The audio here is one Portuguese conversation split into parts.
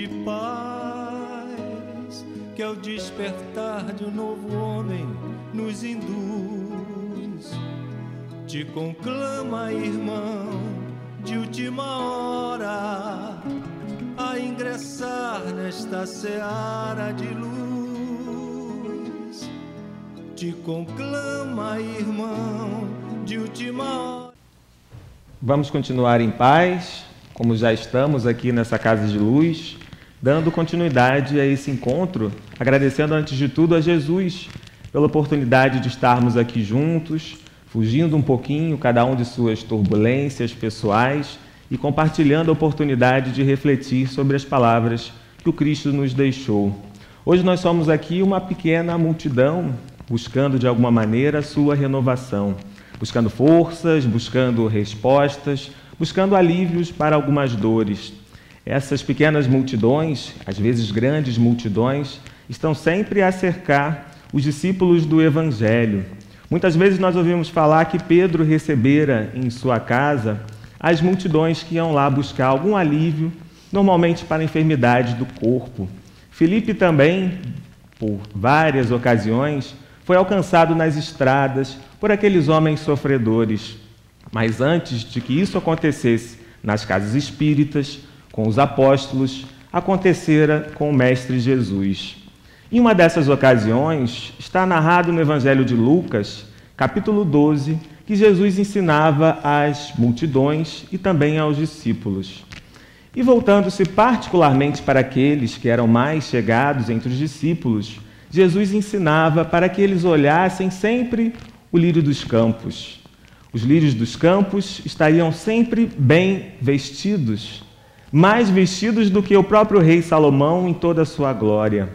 de paz que ao despertar de um novo homem nos induz. Te conclama, irmão, de última hora, a ingressar nesta seara de luz. Te conclama, irmão, de última hora. Vamos continuar em paz, como já estamos aqui nessa casa de luz, dando continuidade a esse encontro, agradecendo antes de tudo a Jesus pela oportunidade de estarmos aqui juntos, fugindo um pouquinho, cada um de suas turbulências pessoais e compartilhando a oportunidade de refletir sobre as palavras que o Cristo nos deixou. Hoje nós somos aqui uma pequena multidão, buscando de alguma maneira a sua renovação, buscando forças, buscando respostas, buscando alívios para algumas dores. Essas pequenas multidões, às vezes grandes multidões, estão sempre a cercar os discípulos do Evangelho. Muitas vezes nós ouvimos falar que Pedro recebera em sua casa as multidões que iam lá buscar algum alívio, normalmente para enfermidades do corpo. Filipe também, por várias ocasiões, foi alcançado nas estradas por aqueles homens sofredores. Mas antes de que isso acontecesse nas casas espíritas, com os apóstolos, acontecera com o Mestre Jesus. Em uma dessas ocasiões, está narrado no Evangelho de Lucas, capítulo 12, que Jesus ensinava às multidões e também aos discípulos. E voltando-se particularmente para aqueles que eram mais chegados entre os discípulos, Jesus ensinava para que eles olhassem sempre o lírio dos campos. Os lírios dos campos estariam sempre bem vestidos, mais vestidos do que o próprio rei Salomão em toda a sua glória.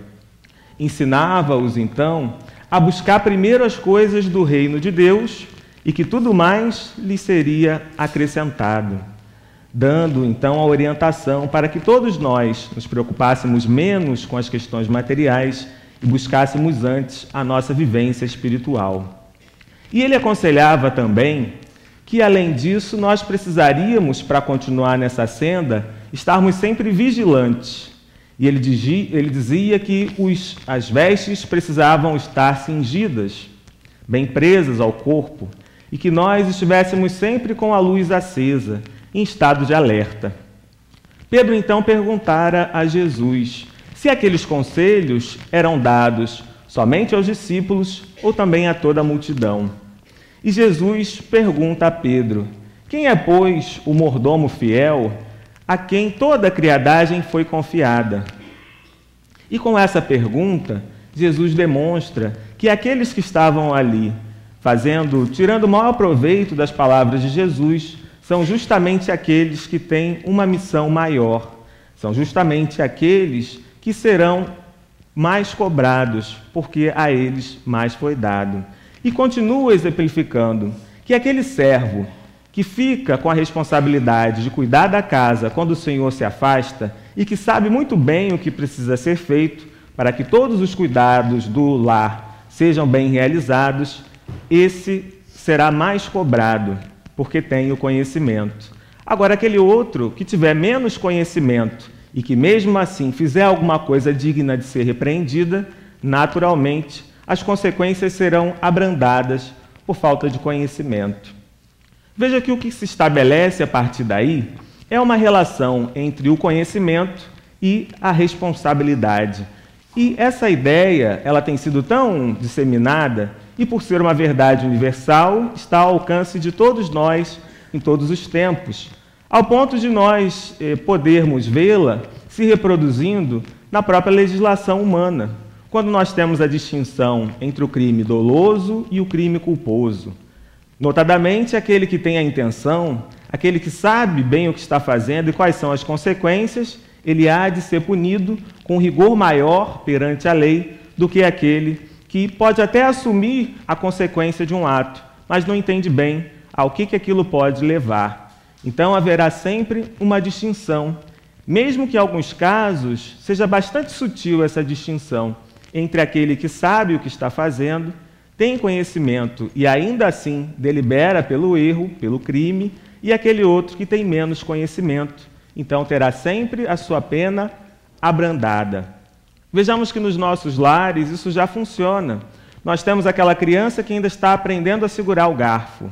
Ensinava-os, então, a buscar primeiro as coisas do reino de Deus e que tudo mais lhes seria acrescentado, dando, então, a orientação para que todos nós nos preocupássemos menos com as questões materiais e buscássemos antes a nossa vivência espiritual. E ele aconselhava também que, além disso, nós precisaríamos, para continuar nessa senda, estarmos sempre vigilantes. E ele dizia que as vestes precisavam estar cingidas, bem presas ao corpo, e que nós estivéssemos sempre com a luz acesa, em estado de alerta. Pedro então perguntara a Jesus se aqueles conselhos eram dados somente aos discípulos ou também a toda a multidão. E Jesus pergunta a Pedro: quem é, pois, o mordomo fiel a quem toda a criadagem foi confiada? E com essa pergunta, Jesus demonstra que aqueles que estavam ali, tirando o maior proveito das palavras de Jesus, são justamente aqueles que têm uma missão maior, são justamente aqueles que serão mais cobrados, porque a eles mais foi dado. E continua exemplificando que aquele servo que fica com a responsabilidade de cuidar da casa quando o Senhor se afasta e que sabe muito bem o que precisa ser feito para que todos os cuidados do lar sejam bem realizados, esse será mais cobrado, porque tem o conhecimento. Agora, aquele outro que tiver menos conhecimento e que mesmo assim fizer alguma coisa digna de ser repreendida, naturalmente as consequências serão abrandadas por falta de conhecimento. Veja que o que se estabelece a partir daí é uma relação entre o conhecimento e a responsabilidade. E essa ideia, ela tem sido tão disseminada e, por ser uma verdade universal, está ao alcance de todos nós em todos os tempos, ao ponto de nós podermos vê-la se reproduzindo na própria legislação humana, quando nós temos a distinção entre o crime doloso e o crime culposo. Notadamente, aquele que tem a intenção, aquele que sabe bem o que está fazendo e quais são as consequências, ele há de ser punido com rigor maior perante a lei do que aquele que pode até assumir a consequência de um ato, mas não entende bem ao que aquilo pode levar. Então, haverá sempre uma distinção, mesmo que em alguns casos seja bastante sutil essa distinção entre aquele que sabe o que está fazendo, tem conhecimento e ainda assim delibera pelo erro, pelo crime, e aquele outro que tem menos conhecimento. Então terá sempre a sua pena abrandada. Vejamos que nos nossos lares isso já funciona. Nós temos aquela criança que ainda está aprendendo a segurar o garfo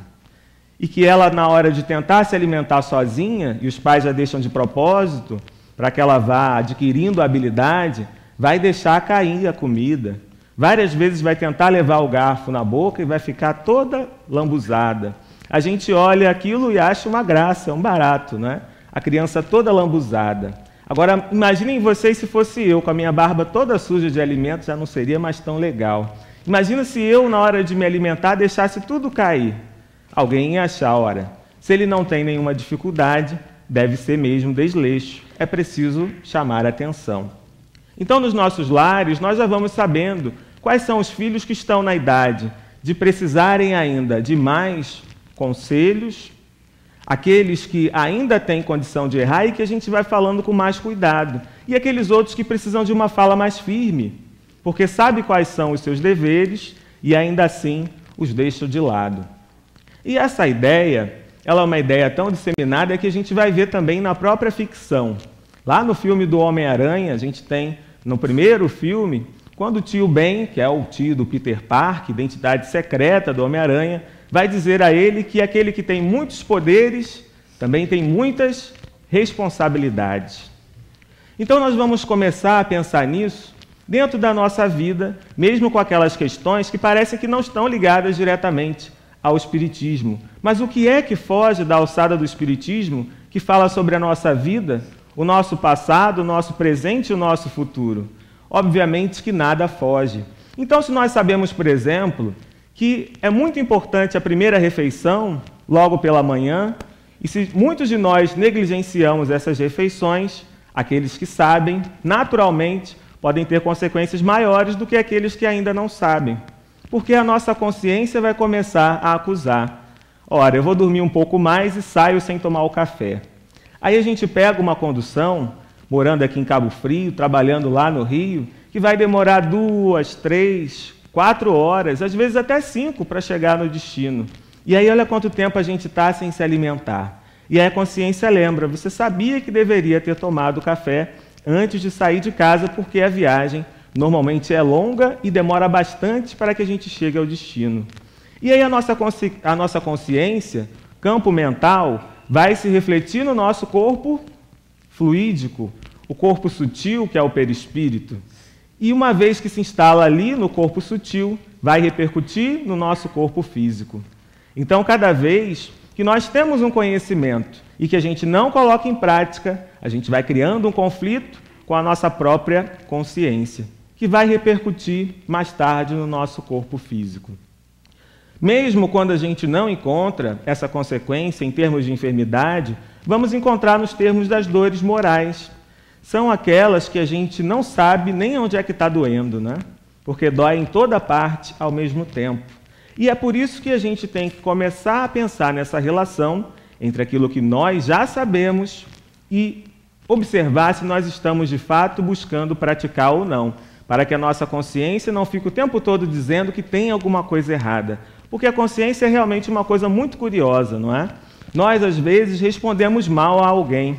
e que ela, na hora de tentar se alimentar sozinha, e os pais já deixam de propósito, para que ela vá adquirindo a habilidade, vai deixar cair a comida. Várias vezes vai tentar levar o garfo na boca e vai ficar toda lambuzada. A gente olha aquilo e acha uma graça, um barato, né? A criança toda lambuzada. Agora, imaginem vocês se fosse eu, com a minha barba toda suja de alimento, já não seria mais tão legal. Imagina se eu, na hora de me alimentar, deixasse tudo cair. Alguém ia achar, ora, se ele não tem nenhuma dificuldade, deve ser mesmo desleixo. É preciso chamar a atenção. Então, nos nossos lares, nós já vamos sabendo quais são os filhos que estão na idade de precisarem ainda de mais conselhos, aqueles que ainda têm condição de errar e que a gente vai falando com mais cuidado, e aqueles outros que precisam de uma fala mais firme, porque sabe quais são os seus deveres e ainda assim os deixam de lado. E essa ideia, ela é uma ideia tão disseminada que a gente vai ver também na própria ficção. Lá no filme do Homem-Aranha, a gente tem, no primeiro filme, quando o tio Ben, que é o tio do Peter Parker, identidade secreta do Homem-Aranha, vai dizer a ele que aquele que tem muitos poderes também tem muitas responsabilidades. Então nós vamos começar a pensar nisso dentro da nossa vida, mesmo com aquelas questões que parecem que não estão ligadas diretamente ao Espiritismo. Mas o que é que foge da alçada do Espiritismo, que fala sobre a nossa vida, o nosso passado, o nosso presente e o nosso futuro? Obviamente que nada foge. Então, se nós sabemos, por exemplo, que é muito importante a primeira refeição, logo pela manhã, e se muitos de nós negligenciamos essas refeições, aqueles que sabem, naturalmente, podem ter consequências maiores do que aqueles que ainda não sabem. Porque a nossa consciência vai começar a acusar. Ora, eu vou dormir um pouco mais e saio sem tomar o café. Aí a gente pega uma condução, morando aqui em Cabo Frio, trabalhando lá no Rio, que vai demorar 2, 3, 4 horas, às vezes até 5 para chegar no destino. E aí olha quanto tempo a gente está sem se alimentar. E aí a consciência lembra, você sabia que deveria ter tomado café antes de sair de casa, porque a viagem normalmente é longa e demora bastante para que a gente chegue ao destino. E aí a nossa consciência, campo mental, vai se refletir no nosso corpo fluídico, o corpo sutil, que é o perispírito. E uma vez que se instala ali no corpo sutil, vai repercutir no nosso corpo físico. Então, cada vez que nós temos um conhecimento e que a gente não coloca em prática, a gente vai criando um conflito com a nossa própria consciência, que vai repercutir mais tarde no nosso corpo físico. Mesmo quando a gente não encontra essa consequência em termos de enfermidade, vamos encontrar nos termos das dores morais. São aquelas que a gente não sabe nem onde é que está doendo, né? Porque dói em toda parte ao mesmo tempo. E é por isso que a gente tem que começar a pensar nessa relação entre aquilo que nós já sabemos e observar se nós estamos de fato buscando praticar ou não, para que a nossa consciência não fique o tempo todo dizendo que tem alguma coisa errada. Porque a consciência é realmente uma coisa muito curiosa, não é? Nós, às vezes, respondemos mal a alguém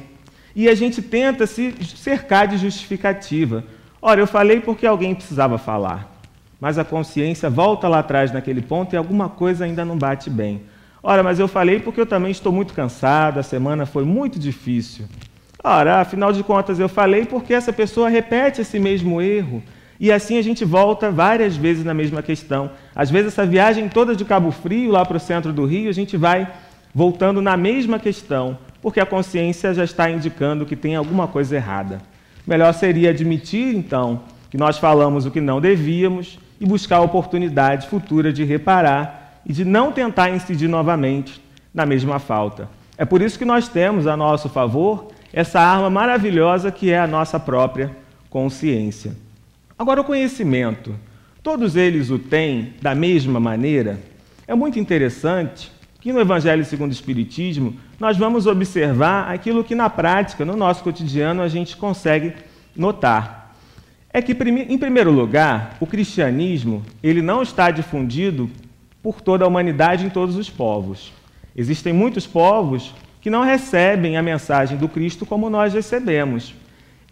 e a gente tenta se cercar de justificativa. Ora, eu falei porque alguém precisava falar, mas a consciência volta lá atrás naquele ponto e alguma coisa ainda não bate bem. Ora, mas eu falei porque eu também estou muito cansado, a semana foi muito difícil. Ora, afinal de contas, eu falei porque essa pessoa repete esse mesmo erro. E assim a gente volta várias vezes na mesma questão. Às vezes essa viagem toda de Cabo Frio, lá para o centro do Rio, a gente vai voltando na mesma questão, porque a consciência já está indicando que tem alguma coisa errada. Melhor seria admitir, então, que nós falamos o que não devíamos e buscar a oportunidade futura de reparar e de não tentar incidir novamente na mesma falta. É por isso que nós temos a nosso favor essa arma maravilhosa que é a nossa própria consciência. Agora, o conhecimento, todos eles o têm da mesma maneira? É muito interessante que no Evangelho segundo o Espiritismo nós vamos observar aquilo que na prática, no nosso cotidiano, a gente consegue notar. É que, em primeiro lugar, o cristianismo ele não está difundido por toda a humanidade em todos os povos. Existem muitos povos que não recebem a mensagem do Cristo como nós recebemos.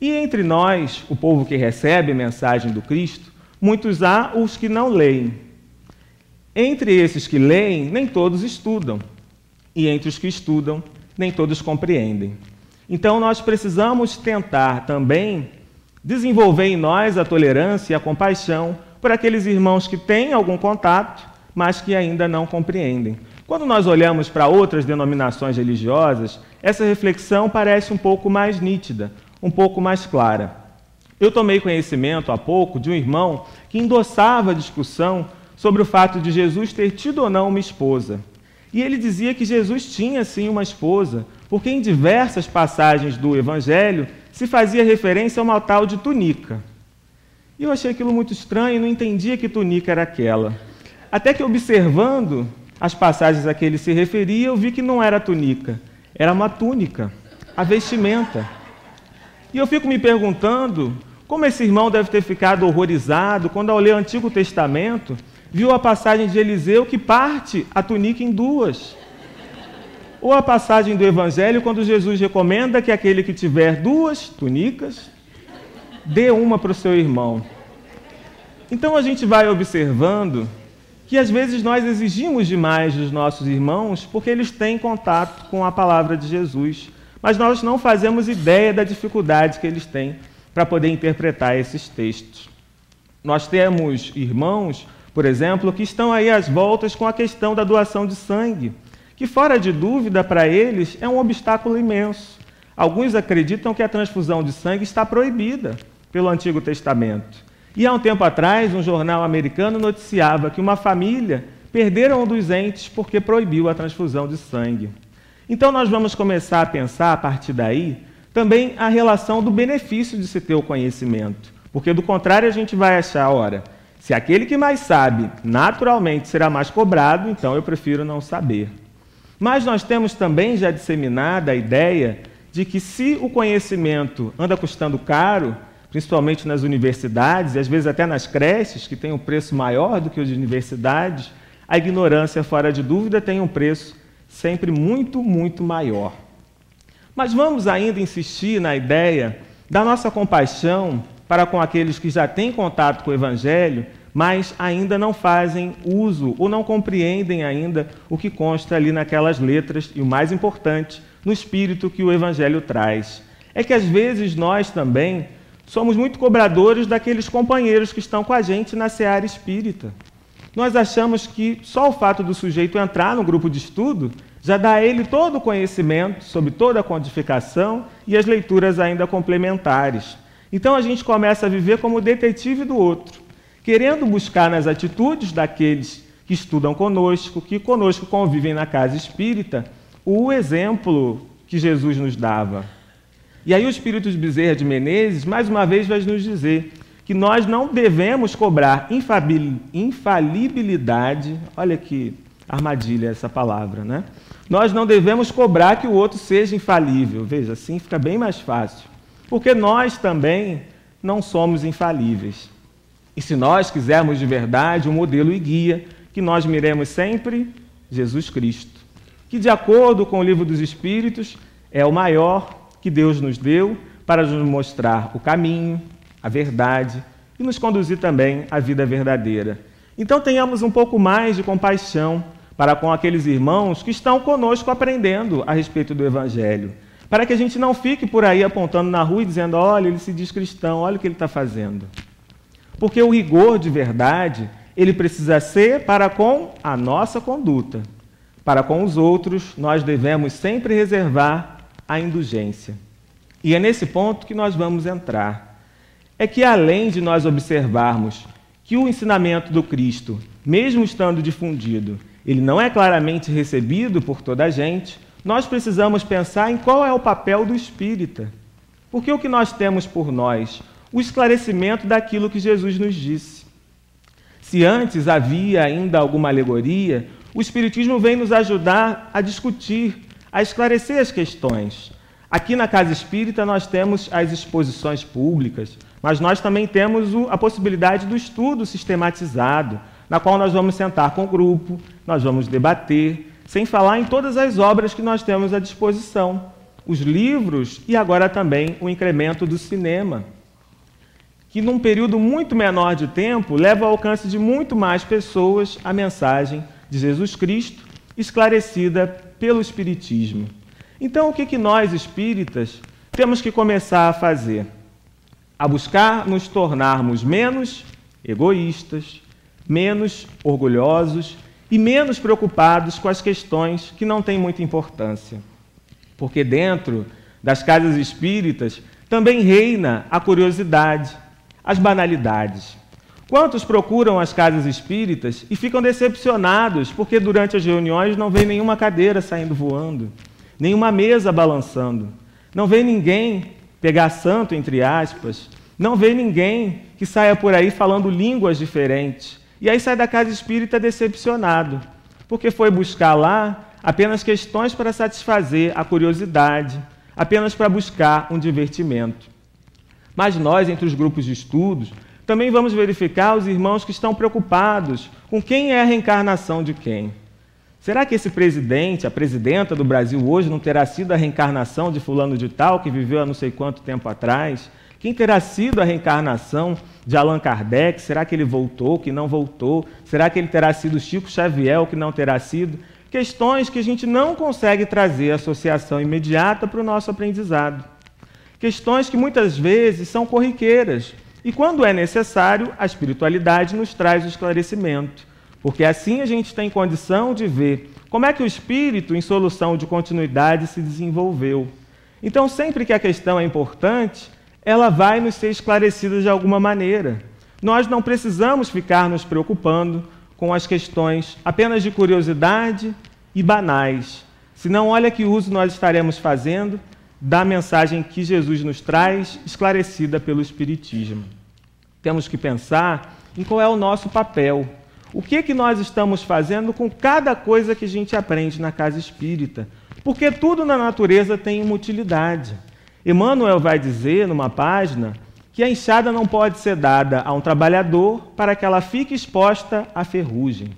E entre nós, o povo que recebe a mensagem do Cristo, muitos há os que não leem. Entre esses que leem, nem todos estudam. E entre os que estudam, nem todos compreendem. Então, nós precisamos tentar também desenvolver em nós a tolerância e a compaixão por aqueles irmãos que têm algum contato, mas que ainda não compreendem. Quando nós olhamos para outras denominações religiosas, essa reflexão parece um pouco mais nítida, um pouco mais clara. Eu tomei conhecimento há pouco de um irmão que endossava a discussão sobre o fato de Jesus ter tido ou não uma esposa. E ele dizia que Jesus tinha sim uma esposa, porque em diversas passagens do Evangelho se fazia referência a uma tal de túnica. E eu achei aquilo muito estranho e não entendia que túnica era aquela. Até que, observando as passagens a que ele se referia, eu vi que não era túnica, era uma túnica, a vestimenta. E eu fico me perguntando como esse irmão deve ter ficado horrorizado quando, ao ler o Antigo Testamento, viu a passagem de Eliseu que parte a túnica em duas. Ou a passagem do Evangelho, quando Jesus recomenda que aquele que tiver duas túnicas, dê uma para o seu irmão. Então a gente vai observando que às vezes nós exigimos demais dos nossos irmãos porque eles têm contato com a palavra de Jesus, mas nós não fazemos ideia da dificuldade que eles têm para poder interpretar esses textos. Nós temos irmãos, por exemplo, que estão aí às voltas com a questão da doação de sangue, que, fora de dúvida, para eles é um obstáculo imenso. Alguns acreditam que a transfusão de sangue está proibida pelo Antigo Testamento. E há um tempo atrás, um jornal americano noticiava que uma família perderam um dos entes porque proibiu a transfusão de sangue. Então nós vamos começar a pensar, a partir daí, também a relação do benefício de se ter o conhecimento. Porque, do contrário, a gente vai achar, ora, se aquele que mais sabe naturalmente será mais cobrado, então eu prefiro não saber. Mas nós temos também já disseminada a ideia de que se o conhecimento anda custando caro, principalmente nas universidades e às vezes até nas creches, que tem um preço maior do que os de universidades, a ignorância, fora de dúvida, tem um preço sempre muito, muito maior. Mas vamos ainda insistir na ideia da nossa compaixão para com aqueles que já têm contato com o Evangelho, mas ainda não fazem uso ou não compreendem ainda o que consta ali naquelas letras e, o mais importante, no espírito que o Evangelho traz. É que às vezes nós também somos muito cobradores daqueles companheiros que estão com a gente na seara espírita. Nós achamos que só o fato do sujeito entrar no grupo de estudo já dá a ele todo o conhecimento sobre toda a codificação e as leituras ainda complementares. Então a gente começa a viver como detetive do outro, querendo buscar nas atitudes daqueles que estudam conosco, que conosco convivem na casa espírita, o exemplo que Jesus nos dava. E aí o Espírito de Bezerra de Menezes, mais uma vez, vai nos dizer que nós não devemos cobrar infalibilidade, olha que armadilha essa palavra, né? Nós não devemos cobrar que o outro seja infalível, veja, assim fica bem mais fácil, porque nós também não somos infalíveis. E se nós quisermos de verdade um modelo e guia, que nós miremos sempre Jesus Cristo, que, de acordo com o Livro dos Espíritos, é o maior que Deus nos deu para nos mostrar o caminho, a verdade e nos conduzir também à vida verdadeira. Então tenhamos um pouco mais de compaixão para com aqueles irmãos que estão conosco aprendendo a respeito do Evangelho, para que a gente não fique por aí apontando na rua e dizendo, olha, ele se diz cristão, olha o que ele está fazendo. Porque o rigor de verdade, ele precisa ser para com a nossa conduta. Para com os outros, nós devemos sempre reservar a indulgência. E é nesse ponto que nós vamos entrar. É que, além de nós observarmos que o ensinamento do Cristo, mesmo estando difundido, ele não é claramente recebido por toda a gente, nós precisamos pensar em qual é o papel do espírita. Porque o que nós temos por nós? O esclarecimento daquilo que Jesus nos disse. Se antes havia ainda alguma alegoria, o Espiritismo vem nos ajudar a discutir, a esclarecer as questões. Aqui na Casa Espírita nós temos as exposições públicas, mas nós também temos a possibilidade do estudo sistematizado, na qual nós vamos sentar com o grupo, nós vamos debater, sem falar em todas as obras que nós temos à disposição. os livros e agora também o incremento do cinema, que num período muito menor de tempo leva ao alcance de muito mais pessoas a mensagem de Jesus Cristo, esclarecida pelo Espiritismo. Então, o que nós, espíritas, temos que começar a fazer? A buscar nos tornarmos menos egoístas, menos orgulhosos e menos preocupados com as questões que não têm muita importância. Porque dentro das casas espíritas também reina a curiosidade, as banalidades. Quantos procuram as casas espíritas e ficam decepcionados porque durante as reuniões não vê nenhuma cadeira saindo voando, nenhuma mesa balançando, não vê ninguém pegar santo, entre aspas, não vê ninguém que saia por aí falando línguas diferentes. E aí sai da casa espírita decepcionado, porque foi buscar lá apenas questões para satisfazer a curiosidade, apenas para buscar um divertimento. Mas nós, entre os grupos de estudos, também vamos verificar os irmãos que estão preocupados com quem é a reencarnação de quem. Será que esse presidente, a presidenta do Brasil hoje, não terá sido a reencarnação de fulano de tal, que viveu há não sei quanto tempo atrás? Quem terá sido a reencarnação de Allan Kardec? Será que ele voltou, que não voltou? Será que ele terá sido Chico Xavier, ou que não terá sido? Questões que a gente não consegue trazer associação imediata para o nosso aprendizado. Questões que muitas vezes são corriqueiras. E quando é necessário, a espiritualidade nos traz o esclarecimento. Porque assim a gente tem condição de ver como é que o espírito, em solução de continuidade, se desenvolveu. Então, sempre que a questão é importante, ela vai nos ser esclarecida de alguma maneira. Nós não precisamos ficar nos preocupando com as questões apenas de curiosidade e banais. Senão, olha que uso nós estaremos fazendo da mensagem que Jesus nos traz, esclarecida pelo Espiritismo. Temos que pensar em qual é o nosso papel. O que nós estamos fazendo com cada coisa que a gente aprende na casa espírita? Porque tudo na natureza tem uma utilidade. Emmanuel vai dizer, numa página, que a enxada não pode ser dada a um trabalhador para que ela fique exposta à ferrugem.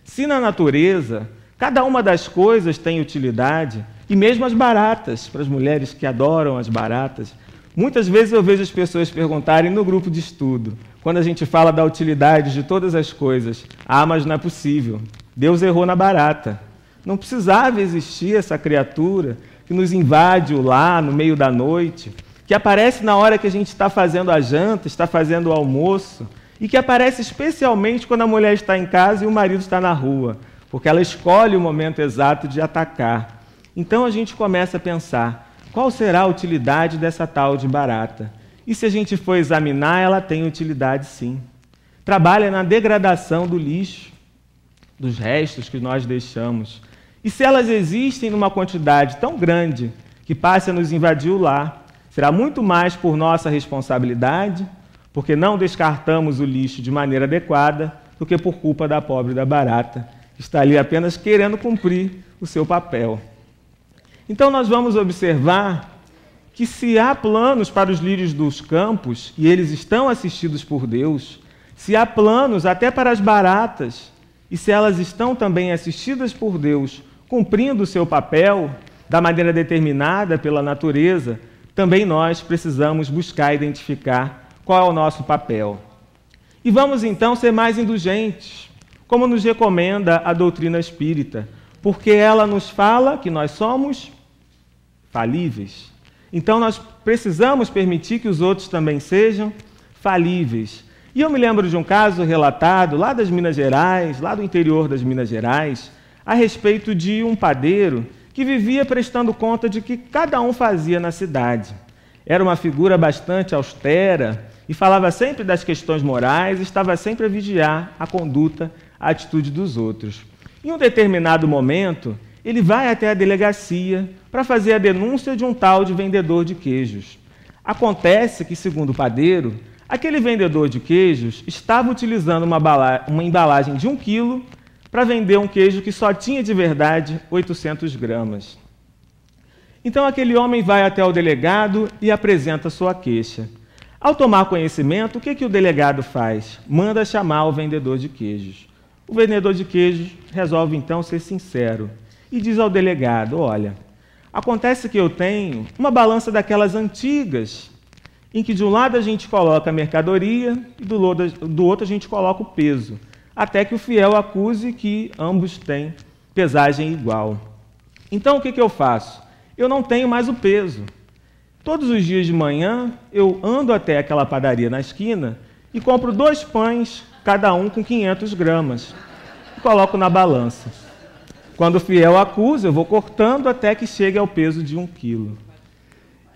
Se na natureza cada uma das coisas tem utilidade, e mesmo as baratas, para as mulheres que adoram as baratas, muitas vezes eu vejo as pessoas perguntarem no grupo de estudo, quando a gente fala da utilidade de todas as coisas, mas não é possível, Deus errou na barata. Não precisava existir essa criatura que nos invade o lar no meio da noite, que aparece na hora que a gente está fazendo a janta, está fazendo o almoço, e que aparece especialmente quando a mulher está em casa e o marido está na rua, porque ela escolhe o momento exato de atacar. Então a gente começa a pensar, qual será a utilidade dessa tal de barata? E se a gente for examinar, ela tem utilidade sim. Trabalha na degradação do lixo, dos restos que nós deixamos. E se elas existem numa quantidade tão grande que passe a nos invadir o lar, será muito mais por nossa responsabilidade, porque não descartamos o lixo de maneira adequada, do que por culpa da pobre da barata, que está ali apenas querendo cumprir o seu papel. Então nós vamos observar que se há planos para os lírios dos campos, e eles estão assistidos por Deus, se há planos até para as baratas, e se elas estão também assistidas por Deus, cumprindo o seu papel da maneira determinada pela natureza, também nós precisamos buscar identificar qual é o nosso papel. E vamos então ser mais indulgentes, como nos recomenda a doutrina espírita, porque ela nos fala que nós somos falíveis. Então nós precisamos permitir que os outros também sejam falíveis. E eu me lembro de um caso relatado lá das Minas Gerais, lá do interior das Minas Gerais, a respeito de um padeiro que vivia prestando conta de que cada um fazia na cidade. Era uma figura bastante austera e falava sempre das questões morais, estava sempre a vigiar a conduta, a atitude dos outros. Em um determinado momento, ele vai até a delegacia para fazer a denúncia de um tal de vendedor de queijos. Acontece que, segundo o padeiro, aquele vendedor de queijos estava utilizando uma embalagem de 1 quilo para vender um queijo que só tinha de verdade 800 gramas. Então aquele homem vai até o delegado e apresenta sua queixa. Ao tomar conhecimento, o que o delegado faz? Manda chamar o vendedor de queijos. O vendedor de queijos resolve então ser sincero e diz ao delegado, olha, Acontece que eu tenho uma balança daquelas antigas, em que de um lado a gente coloca a mercadoria e do outro a gente coloca o peso, até que o fiel acuse que ambos têm pesagem igual. Então o que eu faço? Eu não tenho mais o peso. Todos os dias de manhã eu ando até aquela padaria na esquina e compro 2 pães, cada um com 500 gramas, e coloco na balança. Quando o fiel acusa, eu vou cortando até que chegue ao peso de 1 quilo.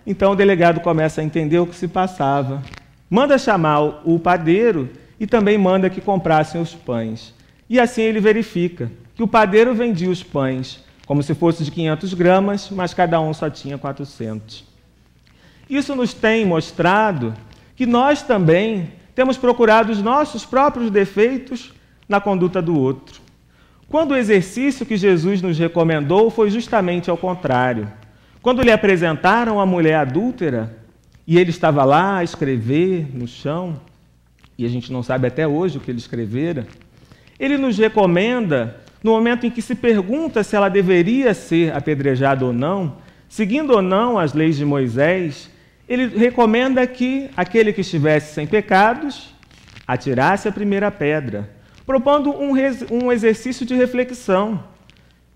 Então o delegado começa a entender o que se passava. Manda chamar o padeiro e também manda que comprassem os pães. E assim ele verifica que o padeiro vendia os pães como se fosse de 500 gramas, mas cada um só tinha 400. Isso nos tem mostrado que nós também temos procurado os nossos próprios defeitos na conduta do outro. Quando o exercício que Jesus nos recomendou foi justamente ao contrário. Quando lhe apresentaram a mulher adúltera, e ele estava lá a escrever no chão, e a gente não sabe até hoje o que ele escrevera, ele nos recomenda, no momento em que se pergunta se ela deveria ser apedrejada ou não, seguindo ou não as leis de Moisés, ele recomenda que aquele que estivesse sem pecados atirasse a primeira pedra, propondo um exercício de reflexão.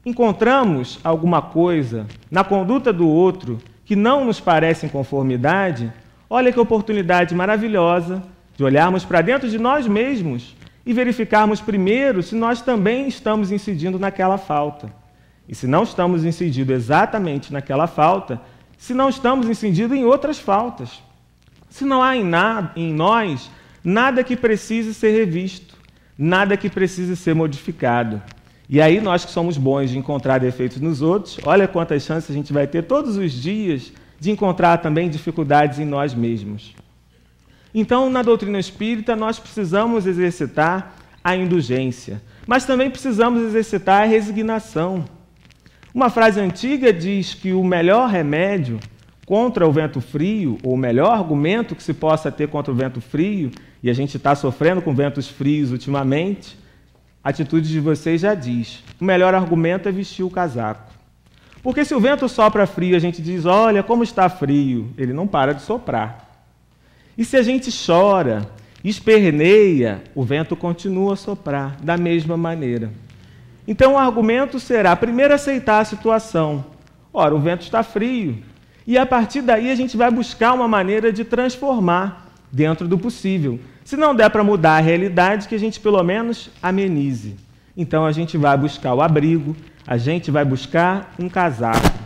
Encontramos alguma coisa na conduta do outro que não nos parece em conformidade? Olha que oportunidade maravilhosa de olharmos para dentro de nós mesmos e verificarmos primeiro se nós também estamos incidindo naquela falta. E se não estamos incidindo exatamente naquela falta, se não estamos incidindo em outras faltas. Se não há em nós nada que precise ser revisto, nada que precise ser modificado. E aí nós que somos bons de encontrar defeitos nos outros, olha quantas chances a gente vai ter todos os dias de encontrar também dificuldades em nós mesmos. Então, na doutrina espírita, nós precisamos exercitar a indulgência, mas também precisamos exercitar a resignação. Uma frase antiga diz que o melhor remédio contra o vento frio, ou o melhor argumento que se possa ter contra o vento frio, e a gente está sofrendo com ventos frios ultimamente, a atitude de vocês já diz, o melhor argumento é vestir o casaco. Porque se o vento sopra frio, a gente diz, olha como está frio, ele não para de soprar. E se a gente chora, esperneia, o vento continua a soprar da mesma maneira. Então o argumento será, primeiro, aceitar a situação. Ora, o vento está frio. E a partir daí a gente vai buscar uma maneira de transformar dentro do possível. Se não der para mudar a realidade, que a gente pelo menos amenize. Então a gente vai buscar o abrigo, a gente vai buscar um casaco.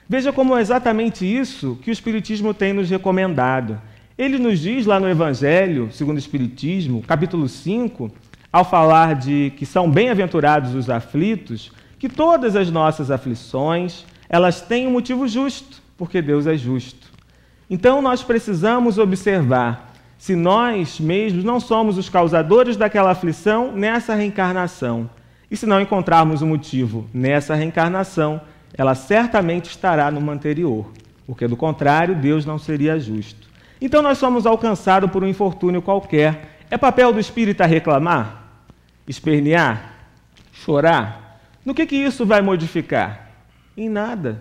Veja como é exatamente isso que o Espiritismo tem nos recomendado. Ele nos diz lá no Evangelho, segundo o Espiritismo, capítulo 5, ao falar de que são bem-aventurados os aflitos, que todas as nossas aflições, elas têm um motivo justo, porque Deus é justo. Então nós precisamos observar se nós mesmos não somos os causadores daquela aflição nessa reencarnação. E se não encontrarmos o motivo nessa reencarnação, ela certamente estará numa anterior, porque do contrário, Deus não seria justo. Então nós somos alcançados por um infortúnio qualquer. É papel do espírita reclamar? Espernear? Chorar? No que isso vai modificar? Em nada.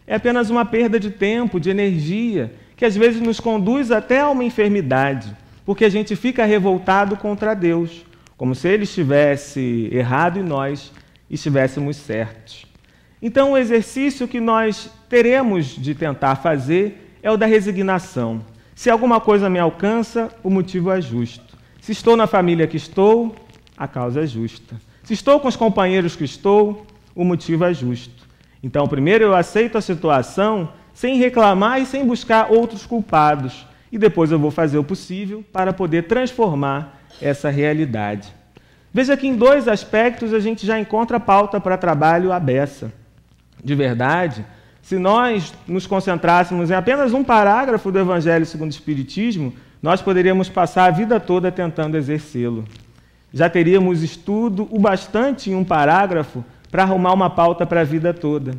É apenas uma perda de tempo, de energia, que às vezes nos conduz até a uma enfermidade, porque a gente fica revoltado contra Deus, como se Ele estivesse errado e nós estivéssemos certos. Então o exercício que nós teremos de tentar fazer é o da resignação. Se alguma coisa me alcança, o motivo é justo. Se estou na família que estou, a causa é justa. Se estou com os companheiros que estou, o motivo é justo. Então, primeiro eu aceito a situação sem reclamar e sem buscar outros culpados. E depois eu vou fazer o possível para poder transformar essa realidade. Veja que em 2 aspectos a gente já encontra pauta para trabalho à beça. De verdade, se nós nos concentrássemos em apenas um parágrafo do Evangelho segundo o Espiritismo, nós poderíamos passar a vida toda tentando exercê-lo. Já teríamos estudo o bastante em um parágrafo para arrumar uma pauta para a vida toda.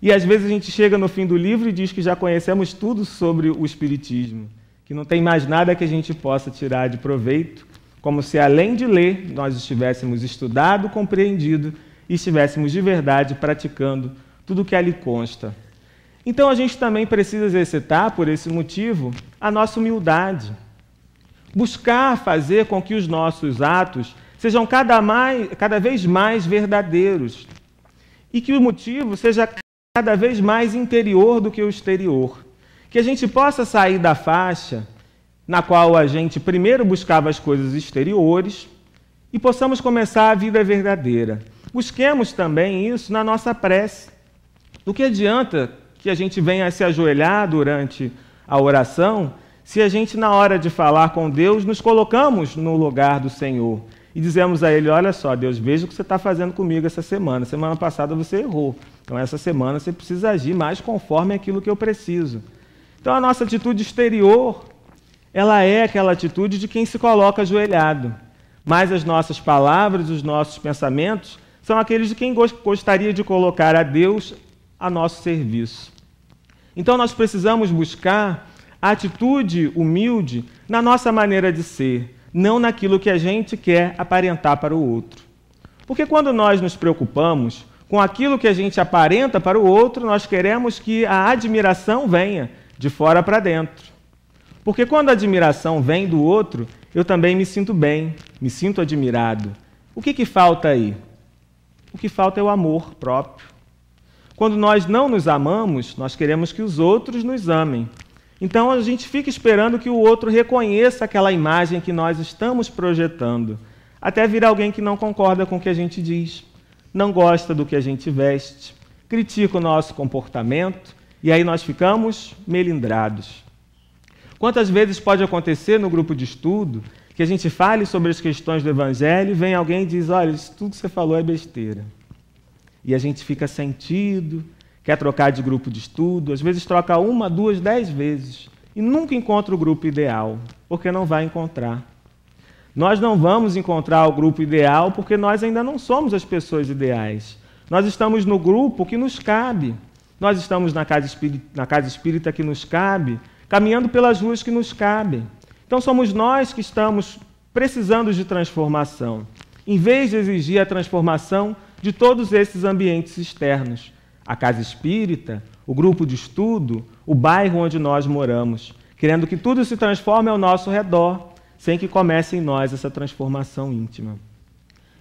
E às vezes a gente chega no fim do livro e diz que já conhecemos tudo sobre o Espiritismo, que não tem mais nada que a gente possa tirar de proveito, como se além de ler, nós estivéssemos estudado, compreendido e estivéssemos de verdade praticando tudo o que ali consta. Então a gente também precisa exercitar, por esse motivo, a nossa humildade. Buscar fazer com que os nossos atos sejam cada vez mais verdadeiros e que o motivo seja cada vez mais interior do que o exterior. Que a gente possa sair da faixa na qual a gente primeiro buscava as coisas exteriores e possamos começar a vida verdadeira. Busquemos também isso na nossa prece. Do que adianta que a gente venha a se ajoelhar durante a oração se a gente, na hora de falar com Deus, nos colocamos no lugar do Senhor e dizemos a Ele: olha só, Deus, veja o que você está fazendo comigo essa semana. Semana passada você errou. Então, essa semana você precisa agir mais conforme aquilo que eu preciso. Então, a nossa atitude exterior, ela é aquela atitude de quem se coloca ajoelhado. Mas as nossas palavras, os nossos pensamentos, são aqueles de quem gostaria de colocar a Deus a nosso serviço. Então, nós precisamos buscar a atitude humilde na nossa maneira de ser, não naquilo que a gente quer aparentar para o outro. Porque quando nós nos preocupamos com aquilo que a gente aparenta para o outro, nós queremos que a admiração venha de fora para dentro. Porque quando a admiração vem do outro, eu também me sinto bem, me sinto admirado. O que falta aí? O que falta é o amor próprio. Quando nós não nos amamos, nós queremos que os outros nos amem. Então a gente fica esperando que o outro reconheça aquela imagem que nós estamos projetando, até vir alguém que não concorda com o que a gente diz, não gosta do que a gente veste, critica o nosso comportamento, e aí nós ficamos melindrados. Quantas vezes pode acontecer no grupo de estudo que a gente fale sobre as questões do Evangelho e vem alguém e diz: olha, isso tudo que você falou é besteira. E a gente fica sentido, quer trocar de grupo de estudo, às vezes troca 1, 2, 10 vezes e nunca encontra o grupo ideal, porque não vai encontrar. Nós não vamos encontrar o grupo ideal porque nós ainda não somos as pessoas ideais. Nós estamos no grupo que nos cabe. Nós estamos na casa espírita que nos cabe, caminhando pelas ruas que nos cabem. Então somos nós que estamos precisando de transformação, em vez de exigir a transformação de todos esses ambientes externos. A casa espírita, o grupo de estudo, o bairro onde nós moramos, querendo que tudo se transforme ao nosso redor, sem que comece em nós essa transformação íntima.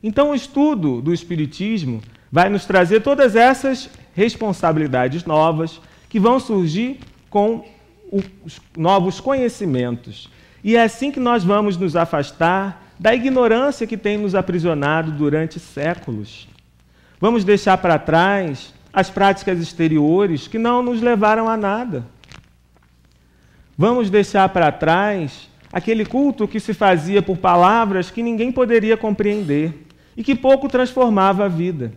Então o estudo do Espiritismo vai nos trazer todas essas responsabilidades novas que vão surgir com os novos conhecimentos. E é assim que nós vamos nos afastar da ignorância que tem nos aprisionado durante séculos. Vamos deixar para trás as práticas exteriores que não nos levaram a nada. Vamos deixar para trás aquele culto que se fazia por palavras que ninguém poderia compreender e que pouco transformava a vida.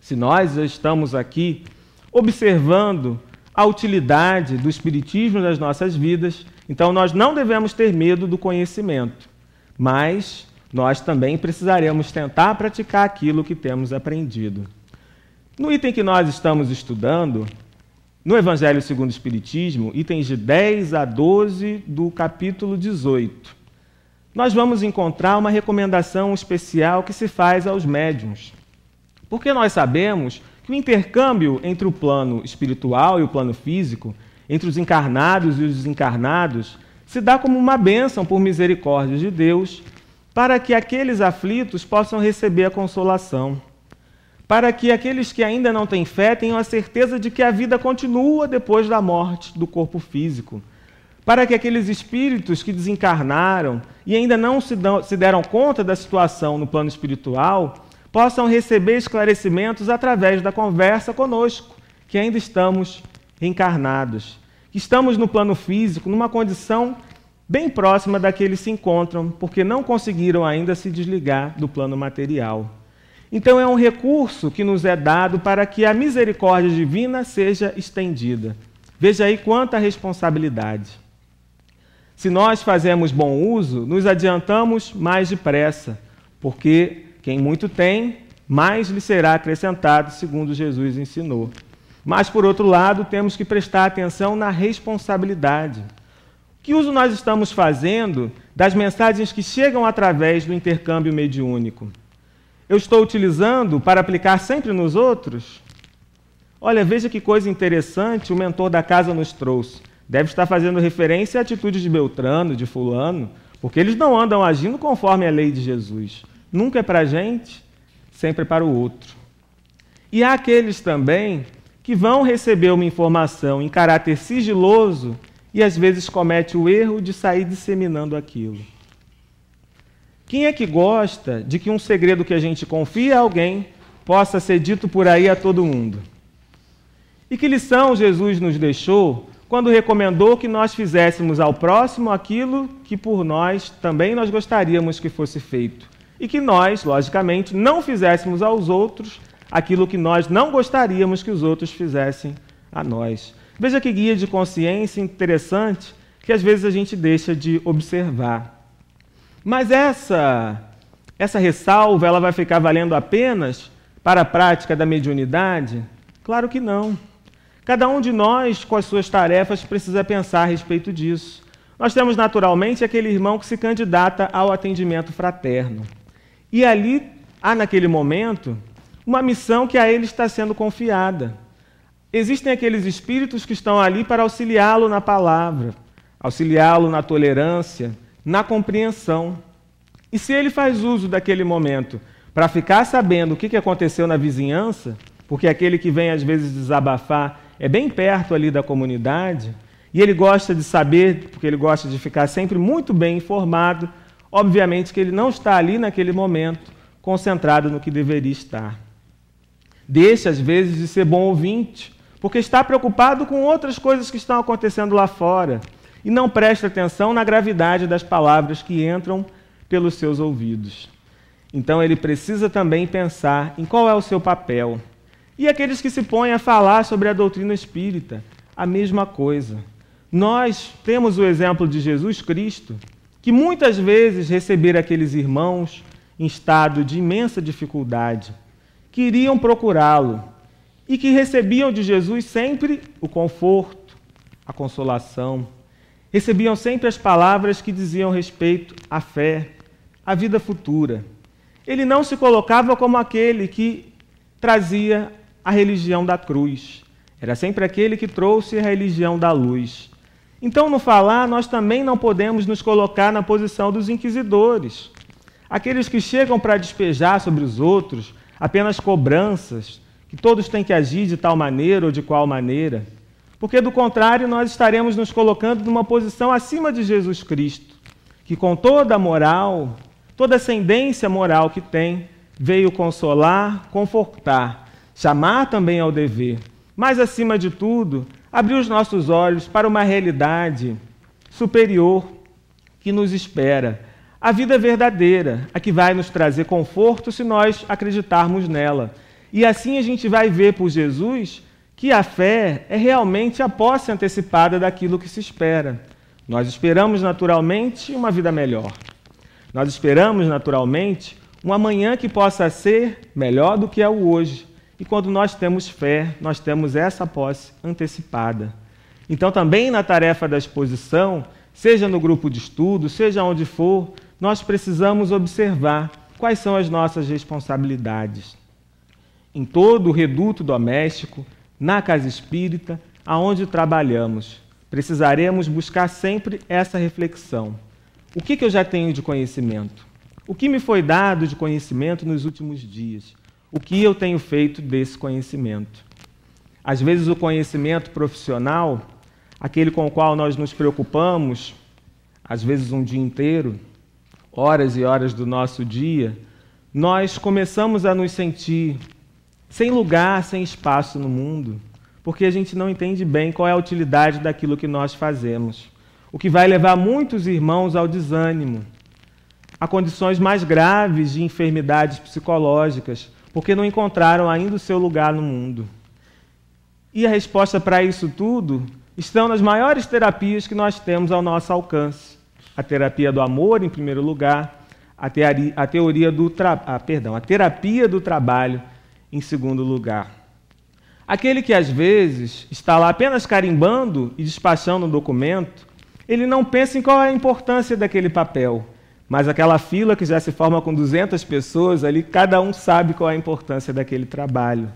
Se nós já estamos aqui observando a utilidade do Espiritismo nas nossas vidas, então nós não devemos ter medo do conhecimento, mas nós também precisaremos tentar praticar aquilo que temos aprendido. No item que nós estamos estudando, no Evangelho segundo o Espiritismo, itens de 10 a 12 do capítulo 18, nós vamos encontrar uma recomendação especial que se faz aos médiuns. Porque nós sabemos que o intercâmbio entre o plano espiritual e o plano físico, entre os encarnados e os desencarnados, se dá como uma bênção por misericórdia de Deus, para que aqueles aflitos possam receber a consolação, para que aqueles que ainda não têm fé tenham a certeza de que a vida continua depois da morte do corpo físico, para que aqueles espíritos que desencarnaram e ainda não se deram conta da situação no plano espiritual possam receber esclarecimentos através da conversa conosco, que ainda estamos reencarnados, que estamos no plano físico, numa condição bem próxima da que eles se encontram, porque não conseguiram ainda se desligar do plano material. Então é um recurso que nos é dado para que a misericórdia divina seja estendida. Veja aí quanta responsabilidade. Se nós fazemos bom uso, nos adiantamos mais depressa, porque quem muito tem, mais lhe será acrescentado, segundo Jesus ensinou. Mas, por outro lado, temos que prestar atenção na responsabilidade. Que uso nós estamos fazendo das mensagens que chegam através do intercâmbio mediúnico? Eu estou utilizando para aplicar sempre nos outros? Olha, veja que coisa interessante o mentor da casa nos trouxe. Deve estar fazendo referência à atitude de Beltrano, de fulano, porque eles não andam agindo conforme a lei de Jesus. Nunca é para a gente, sempre é para o outro. E há aqueles também que vão receber uma informação em caráter sigiloso e às vezes comete o erro de sair disseminando aquilo. Quem é que gosta de que um segredo que a gente confia a alguém possa ser dito por aí a todo mundo? E que lição Jesus nos deixou quando recomendou que nós fizéssemos ao próximo aquilo que por nós também nós gostaríamos que fosse feito, e que nós, logicamente, não fizéssemos aos outros aquilo que nós não gostaríamos que os outros fizessem a nós. Veja que guia de consciência interessante que às vezes a gente deixa de observar. Mas essa ressalva ela vai ficar valendo apenas para a prática da mediunidade? Claro que não. Cada um de nós, com as suas tarefas, precisa pensar a respeito disso. Nós temos naturalmente aquele irmão que se candidata ao atendimento fraterno. E ali há, naquele momento, uma missão que a ele está sendo confiada. Existem aqueles espíritos que estão ali para auxiliá-lo na palavra, auxiliá-lo na tolerância, na compreensão. E se ele faz uso daquele momento para ficar sabendo o que aconteceu na vizinhança, porque aquele que vem às vezes desabafar é bem perto ali da comunidade, e ele gosta de saber, porque ele gosta de ficar sempre muito bem informado, obviamente que ele não está ali naquele momento concentrado no que deveria estar. Deixa, às vezes, de ser bom ouvinte, porque está preocupado com outras coisas que estão acontecendo lá fora, e não presta atenção na gravidade das palavras que entram pelos seus ouvidos. Então ele precisa também pensar em qual é o seu papel. E aqueles que se põem a falar sobre a doutrina espírita, a mesma coisa. Nós temos o exemplo de Jesus Cristo, que muitas vezes recebera aqueles irmãos em estado de imensa dificuldade, que iriam procurá-lo e que recebiam de Jesus sempre o conforto, a consolação, recebiam sempre as palavras que diziam respeito à fé, à vida futura. Ele não se colocava como aquele que trazia a religião da cruz. Era sempre aquele que trouxe a religião da luz. Então, no falar, nós também não podemos nos colocar na posição dos inquisidores. Aqueles que chegam para despejar sobre os outros apenas cobranças, que todos têm que agir de tal maneira ou de qual maneira. Porque, do contrário, nós estaremos nos colocando numa posição acima de Jesus Cristo, que com toda a moral, toda a ascendência moral que tem, veio consolar, confortar, chamar também ao dever, mas, acima de tudo, abrir os nossos olhos para uma realidade superior que nos espera, a vida verdadeira, a que vai nos trazer conforto se nós acreditarmos nela. E assim a gente vai ver por Jesus que a fé é realmente a posse antecipada daquilo que se espera. Nós esperamos naturalmente uma vida melhor. Nós esperamos naturalmente um amanhã que possa ser melhor do que é o hoje. E quando nós temos fé, nós temos essa posse antecipada. Então, também na tarefa da exposição, seja no grupo de estudo, seja onde for, nós precisamos observar quais são as nossas responsabilidades. Em todo o reduto doméstico, na casa espírita, aonde trabalhamos, precisaremos buscar sempre essa reflexão. O que eu já tenho de conhecimento? O que me foi dado de conhecimento nos últimos dias? O que eu tenho feito desse conhecimento? Às vezes o conhecimento profissional, aquele com o qual nós nos preocupamos, às vezes um dia inteiro, horas e horas do nosso dia, nós começamos a nos sentir sem lugar, sem espaço no mundo, porque a gente não entende bem qual é a utilidade daquilo que nós fazemos. O que vai levar muitos irmãos ao desânimo, a condições mais graves de enfermidades psicológicas, porque não encontraram ainda o seu lugar no mundo. E a resposta para isso tudo estão nas maiores terapias que nós temos ao nosso alcance. A terapia do amor, em primeiro lugar, a terapia do trabalho, em segundo lugar. Aquele que, às vezes, está lá apenas carimbando e despachando um documento, ele não pensa em qual é a importância daquele papel, mas aquela fila que já se forma com 200 pessoas, ali cada um sabe qual é a importância daquele trabalho.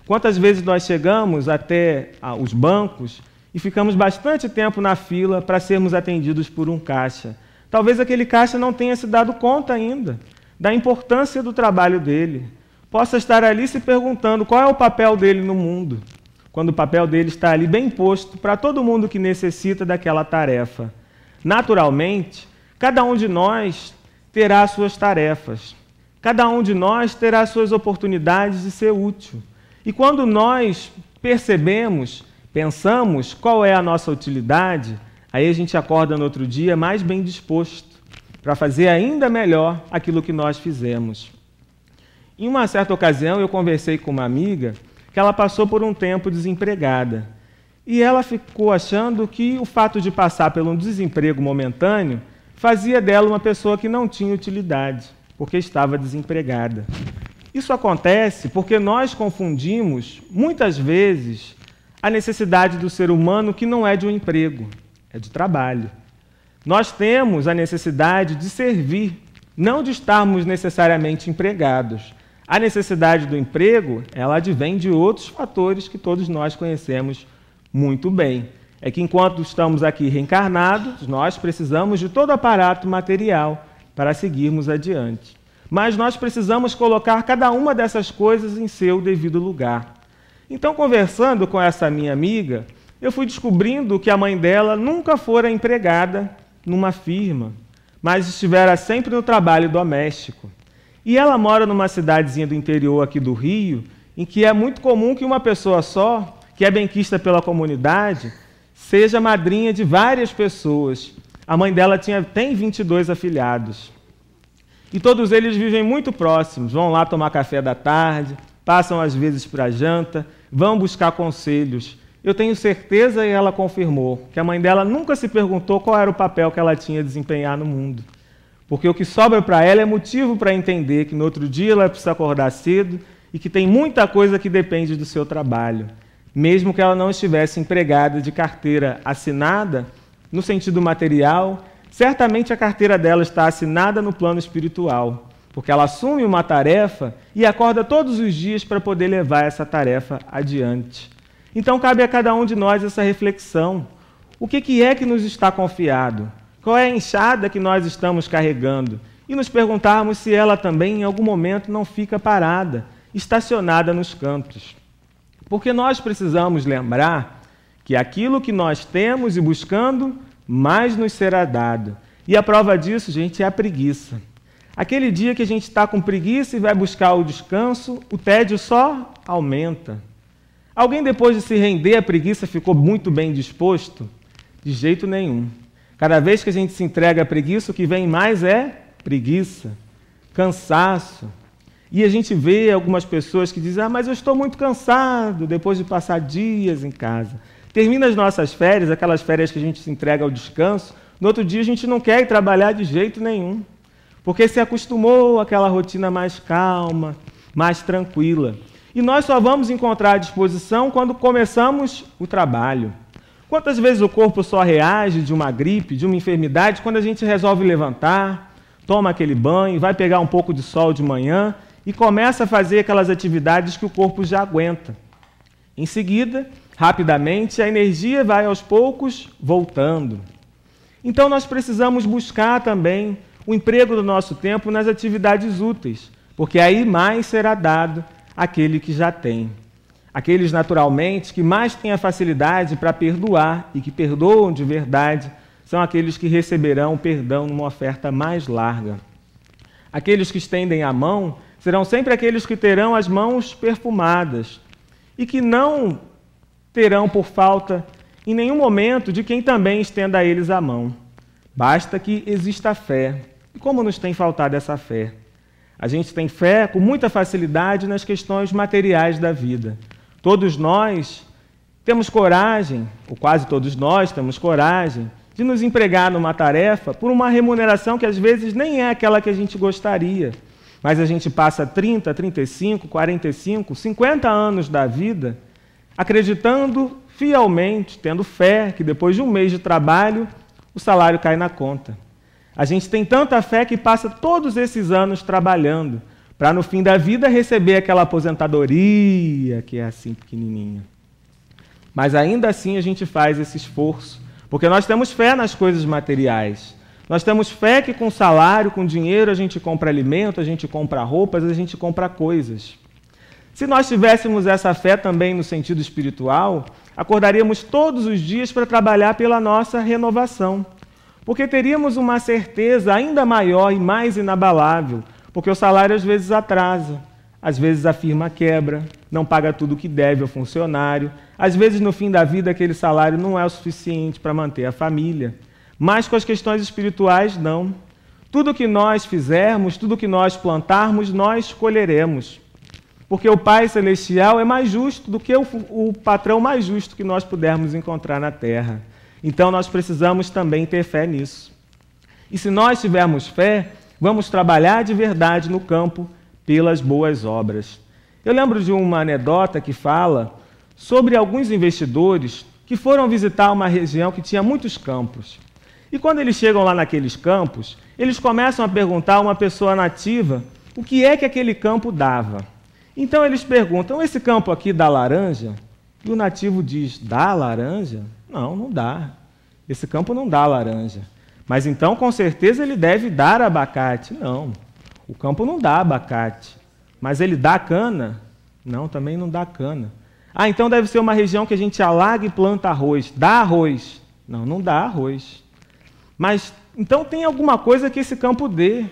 Quantas vezes nós chegamos até os bancos e ficamos bastante tempo na fila para sermos atendidos por um caixa. Talvez aquele caixa não tenha se dado conta ainda da importância do trabalho dele. Possa estar ali se perguntando qual é o papel dele no mundo, quando o papel dele está ali bem posto para todo mundo que necessita daquela tarefa. Naturalmente, cada um de nós terá suas tarefas. Cada um de nós terá suas oportunidades de ser útil. E quando nós pensamos qual é a nossa utilidade, aí a gente acorda no outro dia mais bem disposto para fazer ainda melhor aquilo que nós fizemos. Em uma certa ocasião, eu conversei com uma amiga que ela passou por um tempo desempregada. E ela ficou achando que o fato de passar por um desemprego momentâneo fazia dela uma pessoa que não tinha utilidade, porque estava desempregada. Isso acontece porque nós confundimos, muitas vezes, a necessidade do ser humano que não é de um emprego, é de trabalho. Nós temos a necessidade de servir, não de estarmos necessariamente empregados. A necessidade do emprego, ela advém de outros fatores que todos nós conhecemos muito bem. É que enquanto estamos aqui reencarnados, nós precisamos de todo o aparato material para seguirmos adiante. Mas nós precisamos colocar cada uma dessas coisas em seu devido lugar. Então, conversando com essa minha amiga, eu fui descobrindo que a mãe dela nunca fora empregada numa firma, mas estivera sempre no trabalho doméstico. E ela mora numa cidadezinha do interior aqui do Rio, em que é muito comum que uma pessoa só, que é benquista pela comunidade, seja madrinha de várias pessoas. A mãe dela tem 22 afilhados. E todos eles vivem muito próximos, vão lá tomar café da tarde, passam às vezes para a janta, vão buscar conselhos. Eu tenho certeza, e ela confirmou, que a mãe dela nunca se perguntou qual era o papel que ela tinha a desempenhar no mundo. Porque o que sobra para ela é motivo para entender que no outro dia ela precisa acordar cedo e que tem muita coisa que depende do seu trabalho. Mesmo que ela não estivesse empregada de carteira assinada, no sentido material, certamente a carteira dela está assinada no plano espiritual, porque ela assume uma tarefa e acorda todos os dias para poder levar essa tarefa adiante. Então, cabe a cada um de nós essa reflexão. O que é que nos está confiado? Qual é a enxada que nós estamos carregando? E nos perguntarmos se ela também, em algum momento, não fica parada, estacionada nos cantos. Porque nós precisamos lembrar que aquilo que nós temos e buscando, mais nos será dado. E a prova disso, gente, é a preguiça. Aquele dia que a gente está com preguiça e vai buscar o descanso, o tédio só aumenta. Alguém, depois de se render à preguiça, ficou muito bem disposto? De jeito nenhum. Cada vez que a gente se entrega à preguiça, o que vem mais é preguiça, cansaço. E a gente vê algumas pessoas que dizem, mas eu estou muito cansado, depois de passar dias em casa. Termina as nossas férias, aquelas férias que a gente se entrega ao descanso, no outro dia a gente não quer ir trabalhar de jeito nenhum, porque se acostumou àquela rotina mais calma, mais tranquila. E nós só vamos encontrar a disposição quando começamos o trabalho. Quantas vezes o corpo só reage de uma gripe, de uma enfermidade, quando a gente resolve levantar, toma aquele banho, vai pegar um pouco de sol de manhã e começa a fazer aquelas atividades que o corpo já aguenta. Em seguida, rapidamente, a energia vai aos poucos voltando. Então nós precisamos buscar também o emprego do nosso tempo nas atividades úteis, porque aí mais será dado àquele que já tem. Aqueles, naturalmente, que mais têm a facilidade para perdoar e que perdoam de verdade, são aqueles que receberão perdão numa oferta mais larga. Aqueles que estendem a mão serão sempre aqueles que terão as mãos perfumadas e que não terão por falta, em nenhum momento, de quem também estenda a eles a mão. Basta que exista fé. E como nos tem faltado essa fé? A gente tem fé com muita facilidade nas questões materiais da vida. Todos nós temos coragem, ou quase todos nós temos coragem, de nos empregar numa tarefa por uma remuneração que às vezes nem é aquela que a gente gostaria. Mas a gente passa 30, 35, 45, 50 anos da vida acreditando fielmente, tendo fé que depois de um mês de trabalho, o salário cai na conta. A gente tem tanta fé que passa todos esses anos trabalhando, para no fim da vida receber aquela aposentadoria que é assim pequenininha. Mas ainda assim a gente faz esse esforço, porque nós temos fé nas coisas materiais. Nós temos fé que com salário, com dinheiro, a gente compra alimento, a gente compra roupas, a gente compra coisas. Se nós tivéssemos essa fé também no sentido espiritual, acordaríamos todos os dias para trabalhar pela nossa renovação, porque teríamos uma certeza ainda maior e mais inabalável, porque o salário às vezes atrasa, às vezes a firma quebra, não paga tudo o que deve ao funcionário, às vezes no fim da vida aquele salário não é o suficiente para manter a família. Mas com as questões espirituais, não. Tudo que nós fizermos, tudo que nós plantarmos, nós colheremos. Porque o Pai Celestial é mais justo do que o patrão mais justo que nós pudermos encontrar na terra. Então nós precisamos também ter fé nisso. E se nós tivermos fé, vamos trabalhar de verdade no campo pelas boas obras. Eu lembro de uma anedota que fala sobre alguns investidores que foram visitar uma região que tinha muitos campos. E quando eles chegam lá naqueles campos, eles começam a perguntar a uma pessoa nativa o que é que aquele campo dava. Então eles perguntam, esse campo aqui dá laranja? E o nativo diz, dá laranja? Não, não dá. Esse campo não dá laranja. Mas então, com certeza, ele deve dar abacate. Não, o campo não dá abacate. Mas ele dá cana? Não, também não dá cana. Ah, então deve ser uma região que a gente alaga e planta arroz. Dá arroz? Não, não dá arroz. Mas, então tem alguma coisa que esse campo dê.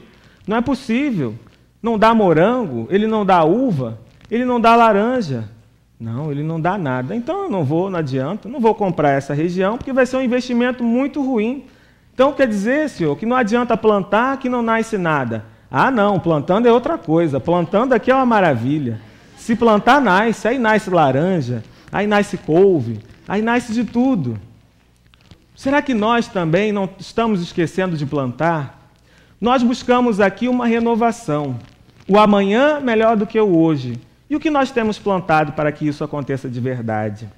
Não é possível. Não dá morango, ele não dá uva, ele não dá laranja. Não, ele não dá nada. Então eu não adianta, não vou comprar essa região, porque vai ser um investimento muito ruim. Então quer dizer, senhor, que não adianta plantar, que não nasce nada. Ah, não, plantando é outra coisa. Plantando aqui é uma maravilha. Se plantar, nasce. Aí nasce laranja, aí nasce couve, aí nasce de tudo. Será que nós também não estamos esquecendo de plantar? Nós buscamos aqui uma renovação. O amanhã melhor do que o hoje. E o que nós temos plantado para que isso aconteça de verdade?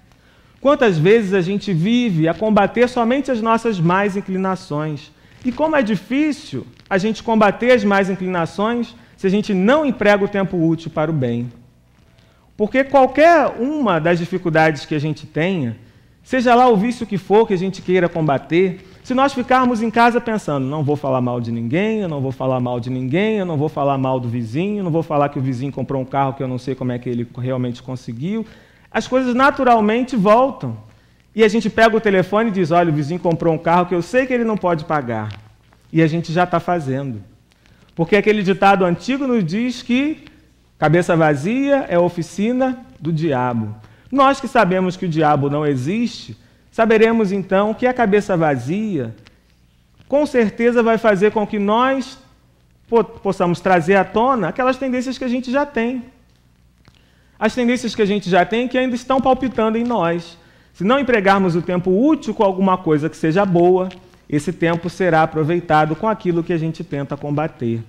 Quantas vezes a gente vive a combater somente as nossas más inclinações? E como é difícil a gente combater as más inclinações se a gente não emprega o tempo útil para o bem. Porque qualquer uma das dificuldades que a gente tenha, seja lá o vício que for que a gente queira combater, se nós ficarmos em casa pensando, não vou falar mal de ninguém, eu não vou falar mal de ninguém, eu não vou falar mal do vizinho, não vou falar que o vizinho comprou um carro que eu não sei como é que ele realmente conseguiu, as coisas naturalmente voltam. E a gente pega o telefone e diz, olha, o vizinho comprou um carro que eu sei que ele não pode pagar. E a gente já está fazendo. Porque aquele ditado antigo nos diz que cabeça vazia é a oficina do diabo. Nós que sabemos que o diabo não existe, saberemos então que a cabeça vazia, com certeza vai fazer com que nós possamos trazer à tona aquelas tendências que a gente já tem. As tendências que a gente já tem que ainda estão palpitando em nós. Se não empregarmos o tempo útil com alguma coisa que seja boa, esse tempo será aproveitado com aquilo que a gente tenta combater.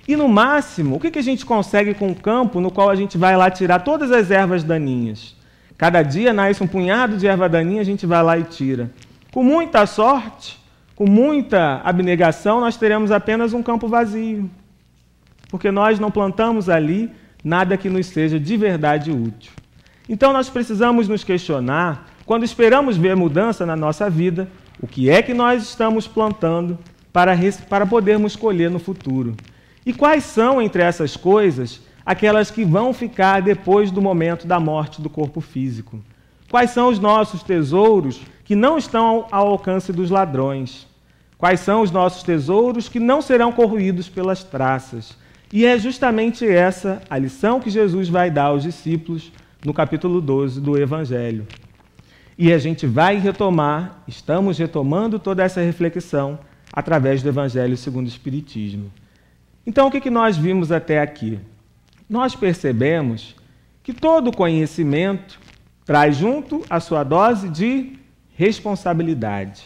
E no máximo, o que a gente consegue com o campo no qual a gente vai lá tirar todas as ervas daninhas? Cada dia nasce um punhado de erva daninha, a gente vai lá e tira. Com muita sorte, com muita abnegação, nós teremos apenas um campo vazio. Porque nós não plantamos ali nada que nos seja de verdade útil. Então nós precisamos nos questionar, quando esperamos ver mudança na nossa vida, o que é que nós estamos plantando para podermos colher no futuro. E quais são, entre essas coisas, aquelas que vão ficar depois do momento da morte do corpo físico? Quais são os nossos tesouros que não estão ao alcance dos ladrões? Quais são os nossos tesouros que não serão corroídos pelas traças? E é justamente essa a lição que Jesus vai dar aos discípulos no capítulo 12 do Evangelho. E a gente vai retomar, estamos retomando toda essa reflexão através do Evangelho segundo o Espiritismo. Então, o que nós vimos até aqui? Nós percebemos que todo conhecimento traz junto a sua dose de responsabilidade,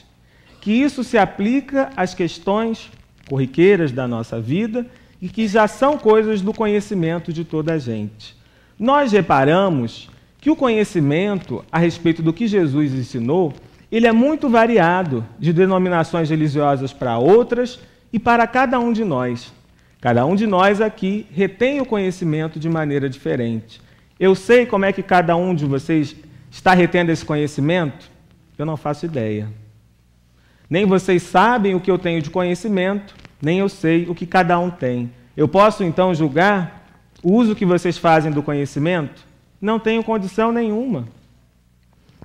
que isso se aplica às questões corriqueiras da nossa vida e que já são coisas do conhecimento de toda a gente. Nós reparamos que o conhecimento a respeito do que Jesus ensinou, ele é muito variado, de denominações religiosas para outras e para cada um de nós. Cada um de nós aqui retém o conhecimento de maneira diferente. Eu sei como é que cada um de vocês está retendo esse conhecimento? Eu não faço ideia. Nem vocês sabem o que eu tenho de conhecimento, nem eu sei o que cada um tem. Eu posso, então, julgar o uso que vocês fazem do conhecimento? Não tenho condição nenhuma.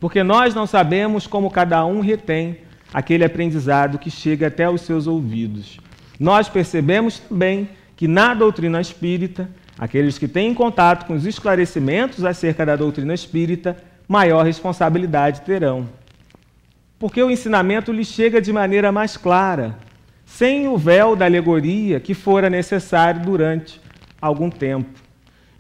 Porque nós não sabemos como cada um retém aquele aprendizado que chega até os seus ouvidos. Nós percebemos também que na doutrina espírita, aqueles que têm contato com os esclarecimentos acerca da doutrina espírita, maior responsabilidade terão. Porque o ensinamento lhes chega de maneira mais clara, sem o véu da alegoria que fora necessário durante algum tempo.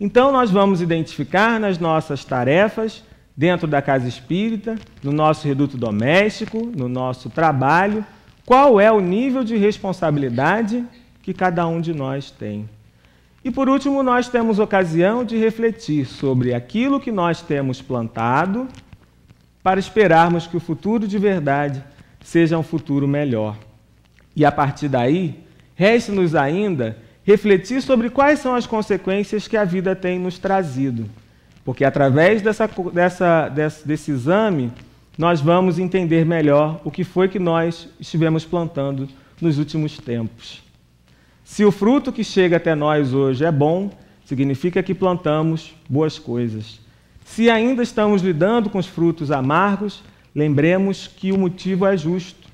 Então nós vamos identificar nas nossas tarefas, dentro da casa espírita, no nosso reduto doméstico, no nosso trabalho, qual é o nível de responsabilidade que cada um de nós tem. E por último, nós temos ocasião de refletir sobre aquilo que nós temos plantado para esperarmos que o futuro de verdade seja um futuro melhor. E a partir daí, resta-nos ainda refletir sobre quais são as consequências que a vida tem nos trazido. Porque através desse exame, nós vamos entender melhor o que foi que nós estivemos plantando nos últimos tempos. Se o fruto que chega até nós hoje é bom, significa que plantamos boas coisas. Se ainda estamos lidando com os frutos amargos, lembremos que o motivo é justo,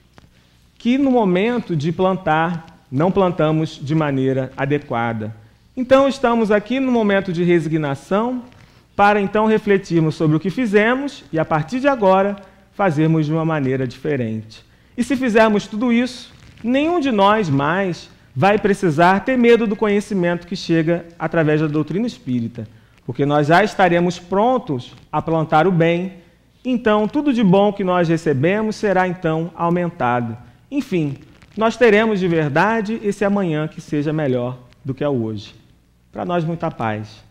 que no momento de plantar, não plantamos de maneira adequada. Então estamos aqui no momento de resignação, para então refletirmos sobre o que fizemos e, a partir de agora, fazermos de uma maneira diferente. E se fizermos tudo isso, nenhum de nós mais vai precisar ter medo do conhecimento que chega através da doutrina espírita, porque nós já estaremos prontos a plantar o bem, então tudo de bom que nós recebemos será então aumentado. Enfim, nós teremos de verdade esse amanhã que seja melhor do que é o hoje. Para nós, muita paz.